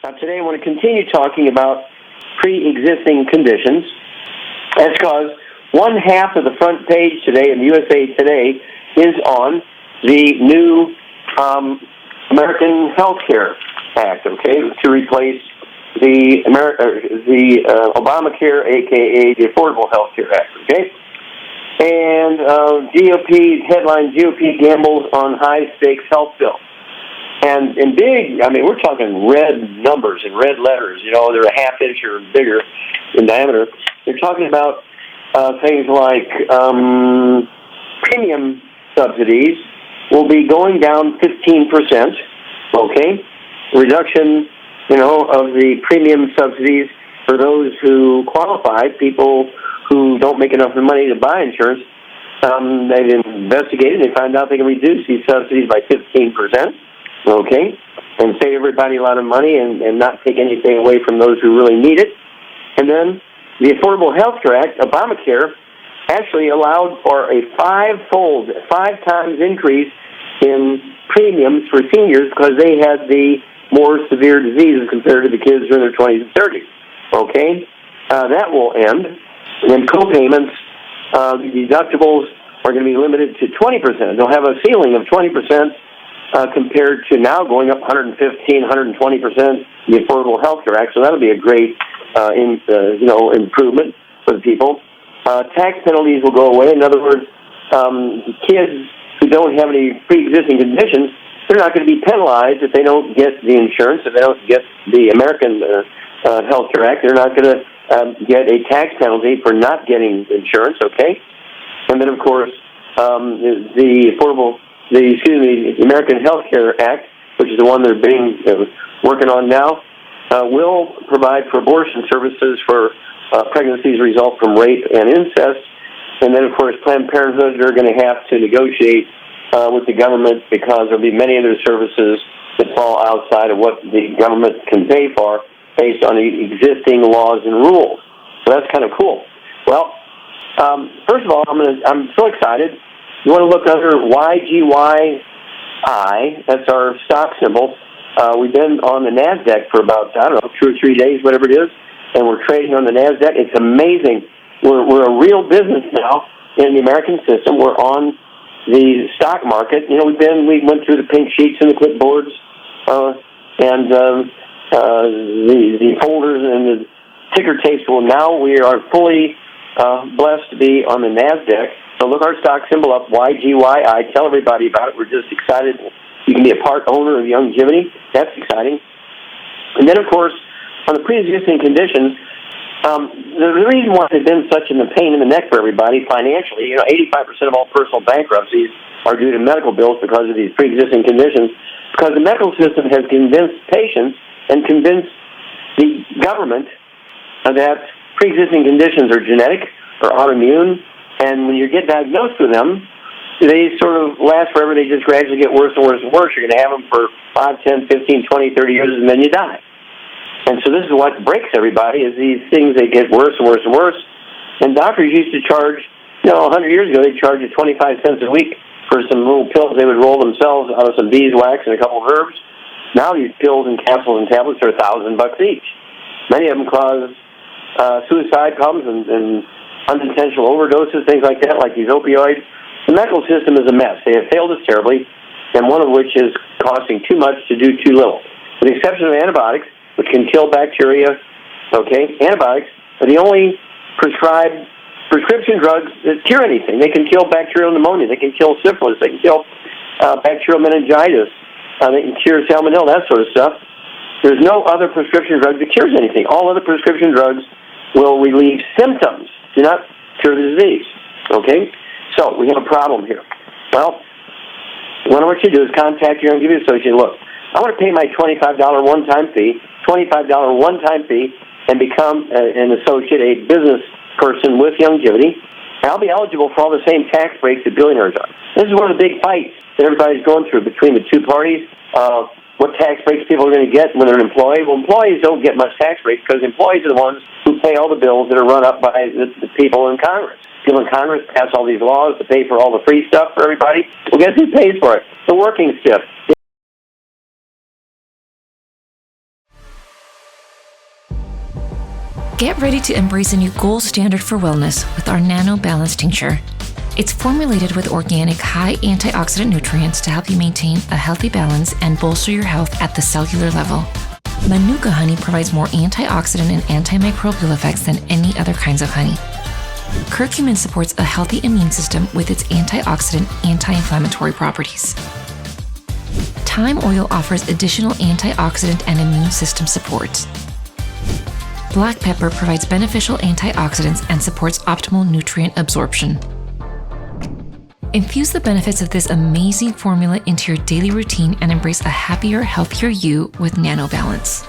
Now, today I want to continue talking about pre-existing conditions. That's because one half of the front page today in the USA Today is on the new American Health Care Act, okay, to replace the Obamacare, a.k.a. the Affordable Health Care Act, okay? And GOP, headline, GOP gambles on high-stakes health bill. And in big, I mean, we're talking red numbers and red letters. You know, they're a half inch or bigger in diameter. They're talking about things like premium subsidies will be going down 15%, okay? Reduction, you know, of the premium subsidies for those who qualify, people who don't make enough money to buy insurance. They've investigated and they find out they can reduce these subsidies by 15%. Okay, and save everybody a lot of money and not take anything away from those who really need it. And then the Affordable Health Care Act, Obamacare, actually allowed for a five times increase in premiums for seniors because they had the more severe diseases compared to the kids who are in their 20s and 30s. Okay, that will end. And then co-payments, the deductibles are going to be limited to 20%. They'll have a ceiling of 20%. Compared to now going up 115, 120%, the Affordable Health Care Act. So that'll be a great, improvement for the people. Tax penalties will go away. In other words, kids who don't have any pre-existing conditions, they're not going to be penalized if they don't get the insurance, if they don't get the American Health Care Act. They're not going to get a tax penalty for not getting insurance, okay? And then, of course, the American Health Care Act, which is the one they're working on now, will provide for abortion services for pregnancies result from rape and incest. And then, of course, Planned Parenthood, they're going to have to negotiate with the government because there will be many of their services that fall outside of what the government can pay for based on the existing laws and rules. So that's kind of cool. Well, first of all, I'm so excited. You want to look under YGYI, that's our stock symbol. We've been on the NASDAQ for about, 2 or 3 days, whatever it is, and we're trading on the NASDAQ. It's amazing. We're a real business now in the American system. We're on the stock market. You know, we went through the pink sheets and the clipboards and the folders and the ticker tapes. Well, now we are fully blessed to be on the NASDAQ. So look our stock symbol up, YGYI. Tell everybody about it. We're just excited. You can be a part owner of Youngevity. That's exciting. And then, of course, on the pre-existing conditions, the reason why they've been such a pain in the neck for everybody financially, 85% of all personal bankruptcies are due to medical bills because of these pre-existing conditions, because the medical system has convinced patients and convinced the government that pre-existing conditions are genetic or autoimmune. And when you get diagnosed with them, they sort of last forever. They just gradually get worse and worse and worse. You're going to have them for 5, 10, 15, 20, 30 years, and then you die. And so this is what breaks everybody, is these things, they get worse and worse and worse. And doctors used to charge, 100 years ago, they charged you 25 cents a week for some little pills they would roll themselves out of some beeswax and a couple of herbs. Now these pills and capsules and tablets are $1,000 each. Many of them cause suicide problems and unintentional overdoses, things like that, like these opioids. The medical system is a mess. They have failed us terribly, and one of which is costing too much to do too little. With the exception of antibiotics, which can kill bacteria, okay? Antibiotics are the only prescription drugs that cure anything. They can kill bacterial pneumonia. They can kill syphilis. They can kill bacterial meningitis. They can cure salmonella, that sort of stuff. There's no other prescription drug that cures anything. All other prescription drugs will relieve symptoms, do not cure the disease, okay? So we have a problem here. Well, what you do is contact your Youngevity associate. Look, I want to pay my $25 one-time fee, and become an associate, a business person with Youngevity, and I'll be eligible for all the same tax breaks that billionaires are. This is one of the big fights that everybody's going through between the two parties. What tax breaks people are going to get when they're an employee. Well, employees don't get much tax breaks because employees are the ones who pay all the bills that are run up by the people in Congress. People in Congress pass all these laws to pay for all the free stuff for everybody. Well, guess who pays for it? The working stiff. Get ready to embrace a new gold standard for wellness with our Nano Balance Tincture. It's formulated with organic, high antioxidant nutrients to help you maintain a healthy balance and bolster your health at the cellular level. Manuka honey provides more antioxidant and antimicrobial effects than any other kinds of honey. Curcumin supports a healthy immune system with its antioxidant, anti-inflammatory properties. Thyme oil offers additional antioxidant and immune system support. Black pepper provides beneficial antioxidants and supports optimal nutrient absorption. Infuse the benefits of this amazing formula into your daily routine and embrace a happier, healthier you with Nano Balance.